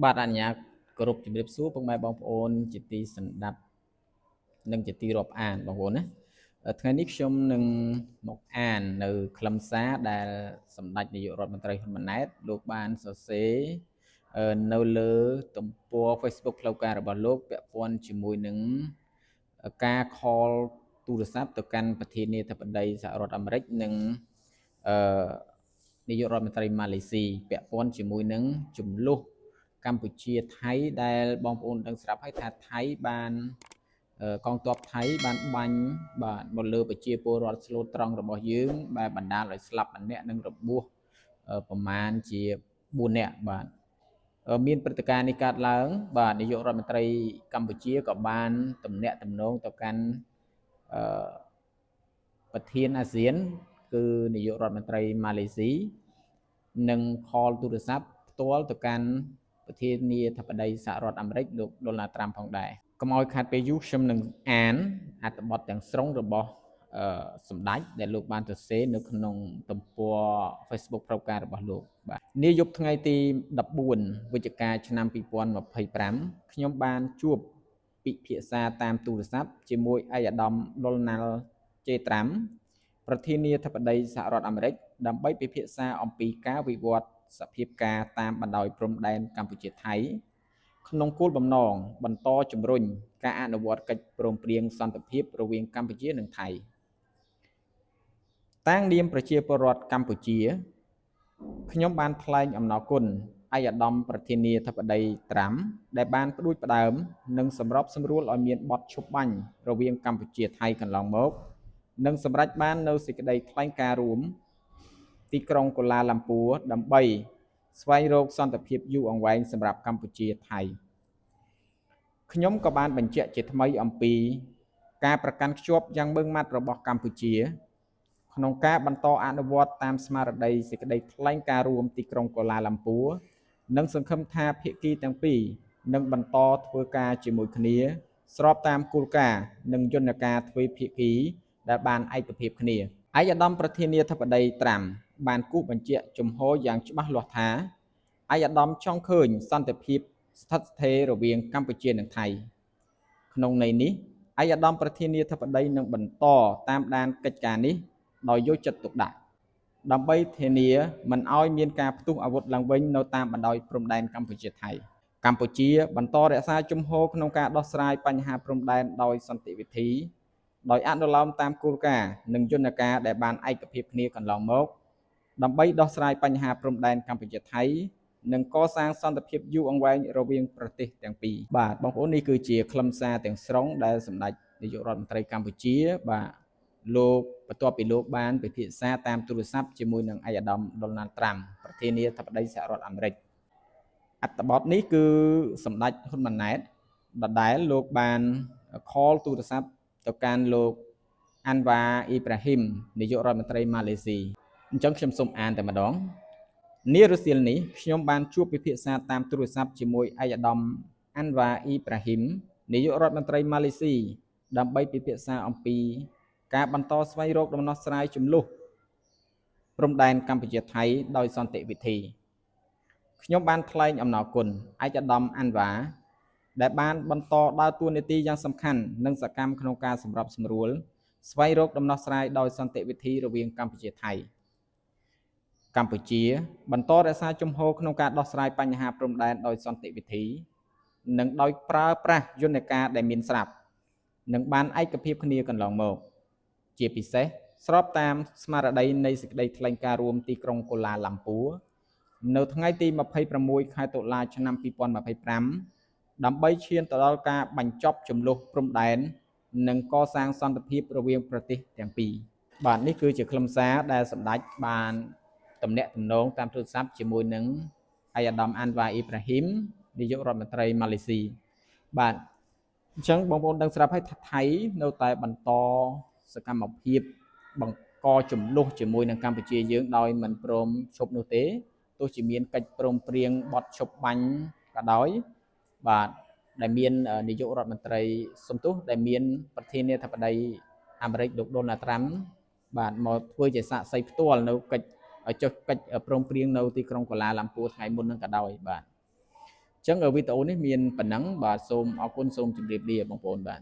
បាទអនុញ្ញាតគោរពជំរាបសួរពុកម៉ែបងប្អូនជាទីសន្តាប់និងជាទីរាប់អានបងប្អូនណាថ្ងៃនេះខ្ញុំនឹងមកអាននៅខ្លឹមសារដែលសម្ដេចនាយករដ្ឋមន្ត្រីហ៊ុនម៉ាណែតលោកបានសរសេរនៅលើទំព័រ Facebook ផ្លូវការរបស់លោកពាក់ព័ន្ធជាមួយនឹងការ call ទូរស័ព្ទទៅកាន់ប្រធានាធិបតីសហរដ្ឋអាមេរិកនិងនាយករដ្ឋមន្ត្រីម៉ាឡេស៊ីពាក់ព័ន្ធជាមួយនឹងចំនួនកម្ពុជាថៃដែលបងប្អូនដឹងស្រាប់ហើយថាថៃបានកងទ័ពថៃបានបាញ់បាទមកលើប្រជាពលរដ្ឋស្លូតត្រង់របស់យើងដែលបណ្ដាលឲ្យស្លាប់ម្នាក់និងរបួសប្រមាណជា4នាក់បាទមានព្រឹត្តិការណ៍នេះកើតឡើងបាទនាយករដ្ឋមន្ត្រីកម្ពុជាក៏បានទំនាក់ទំនងទៅកាន់ប្រធានអាស៊ានគឺនាយករដ្ឋមន្ត្រីម៉ាឡេស៊ីនិង call ទូរស័ព្ទផ្ទាល់ទៅកាន់ប្រធានាធិបតីសហរដ្ឋអាមេរិកលោកដូណាល់ត្រាំផងដែរកុំឲ្យខាតពេលយូរខ្ញុំនឹងអានអត្ថបទទាំងស្រុងរបស់សម្ដេចដែលលោកបានសរសេរនៅក្នុងទំព័រ Facebook ផ្លូវការរបស់លោកបាទនាយប់ថ្ងៃទី14វិច្ឆិកាឆ្នាំ2025ខ្ញុំបានជួបពិភាក្សាតាមទូរស័ព្ទជាមួយឯកឧត្តម Donald J. Trump ប្រធានាធិបតីសហរដ្ឋអាមេរិកដើម្បីពិភាក្សាអំពីការវិវត្តសភាពការតាមបណ្ដោយព្រំដែនកម្ពុជាថៃក្នុងគោលបំណងបន្តជំរុញការអនុវត្តកិច្ចព្រមព្រៀងសន្តិភាពរវាងកម្ពុជានិងថៃតាំងនាមប្រជាពលរដ្ឋកម្ពុជាខ្ញុំបានថ្លែងអំណរគុណឯកឧត្តមប្រធានាធិបតីត្រាំដែលបានផ្ដួចផ្ដើមនិងសម្របសម្រួលឲ្យមានបទឈប់បាញ់រវាងកម្ពុជាថៃកន្លងមកនិងសម្រេចបាននៅសេចក្តីថ្លែងការណ៍រួមទីក្រុងកូឡាឡាំពួរដើម្បីស្វែងរកសន្តិភាពយូរអង្វែងសម្រាប់កម្ពុជាថៃខ្ញុំក៏បានបញ្ជាក់ជាថ្មីអំពីការប្រកាន់ខ្ជាប់យ៉ាងម៉ឺងម៉ាត់របស់កម្ពុជាក្នុងការបន្តអនុវត្តតាមស្មារតីសេចក្តីថ្លែងការណ៍រួមទីក្រុងកូឡាឡាំពួរនិងសង្ឃឹមថាភាគីទាំងពីរនឹងបន្តធ្វើការជាមួយគ្នាស្របតាមគោលការណ៍និងយន្តការទ្វេភាគីដែលបានឯកភាពគ្នាឯកឧត្តមប្រធានាធិបតីត្រាំបានគូសបញ្ជាក់ជំហរយ៉ាងច្បាស់លាស់ថាឯកឧត្តមចង់ឃើញសន្តិភាពស្ថិតស្ថេររវាងកម្ពុជានិងថៃក្នុងន័យនេះឯកឧត្តមប្រធានាធិបតីនឹងបន្តតាមដានកិច្ចការនេះដោយយកចិត្តទុកដាក់ដើម្បីធានាមិនឲ្យមានការផ្ទុះអាវុធឡើងវិញនៅតាមបណ្ដោយព្រំដែនកម្ពុជាថៃកម្ពុជាបន្តរក្សាជំហរក្នុងការដោះស្រាយបញ្ហាព្រំដែនដោយសន្តិវិធីដោយអនុលោមតាមគោលការណ៍និងយន្តការដែលបានឯកភាពគ្នាកន្លងមកដើម្បីដោះស្រាយបញ្ហាព្រំដែនកម្ពុជាថៃនិងកសាងសន្តិភាពយូរអង្វែងរវាងប្រទេសទាំងពីរបាទបងប្អូននេះគឺជាខ្លឹមសារទាំងស្រុងដែលសម្ដេចនាយករដ្ឋមន្ត្រីកម្ពុជាបាទលោកបន្ទាប់ពីលោកបានពិភាក្សាតាមទូរស័ព្ទជាមួយនឹងឯកឧត្តម Donald Trump ប្រធានាធិបតីសហរដ្ឋអាមេរិកអត្ថបទនេះគឺសម្ដេចហ៊ុនម៉ាណែតដដែលលោកបាន call ទូរស័ព្ទទៅកាន់លោក Anwar Ibrahim នាយករដ្ឋមន្ត្រីម៉ាឡេស៊ីអញ្ចឹងខ្ញុំសូមអានតែម្ដងនារសៀលនេះខ្ញុំបានជួបពិភាក្សាតាមទូរស័ព្ទជាមួយឯកឧត្តម Anwar Ibrahim នាយករដ្ឋមន្ត្រីម៉ាឡេស៊ីដើម្បីពិភាក្សាអំពីការបន្តស្វែងរកដំណោះស្រាយជម្លោះព្រំដែនកម្ពុជាថៃដោយសន្តិវិធីខ្ញុំបានថ្លែងអំណរគុណឯកឧត្តម Anwar ដែលបានបន្តដើរតួនាទីយ៉ាងសំខាន់និងសកម្មក្នុងការសម្របសម្រួលស្វែងរកដំណោះស្រាយដោយសន្តិវិធីរវាងកម្ពុជាថៃកម្ពុជាបន្តរក្សាជំហរក្នុងការដោះស្រាយបញ្ហាព្រំដែនដោយសន្តិវិធីនិងដោយប្រើប្រាស់យន្តការដែលមានស្រាប់និងបានឯកភាពគ្នាកន្លងមកជាពិសេសស្របតាមស្មារតីនៃសេចក្តីថ្លែងការណ៍រួមទីក្រុងកូឡាឡាំពួរនៅថ្ងៃទី26ខែតុលាឆ្នាំ2025ដើម្បីឈានទៅដល់ការបញ្ចប់ជម្លោះព្រំដែននិងកសាងសន្តិភាពរវាងប្រទេសទាំងពីរបាទនេះគឺជាខ្លឹមសារដែលសម្ដេចបានទំនាក់ទំនងតាមទូរស័ព្ទជាមួយនឹងឯកឧត្តម Anwar Ibrahim នាយករដ្ឋមន្ត្រីម៉ាឡេស៊ីបាទអញ្ចឹងបងប្អូនដឹងស្រាប់ហើយថាថៃនៅតែបន្តសកម្មភាពបង្កចំនួនជាមួយនឹងកម្ពុជាយើងដោយមិនព្រមឈប់នោះទេទោះជាមានកិច្ចព្រមព្រៀងបទឈប់បាញ់ក៏ដោយបាទដែលមាននាយករដ្ឋមន្ត្រីសំទោសដែលមានប្រធានាធិបតីអាមេរិកលោក Donald Trump បាទមកធ្វើជាសាក្សីផ្ទាល់នៅកិច្ចចុះកិច្ចព្រមព្រៀងនៅទីក្រុងកូឡាឡាំពួរថ្ងៃមុននឹងក៏ដោយបាទ ចឹងវីដេអូនេះមានប៉ុណ្ណឹងបាទសូមអរគុណសូមជម្រាបលាបងប្អូនបាទ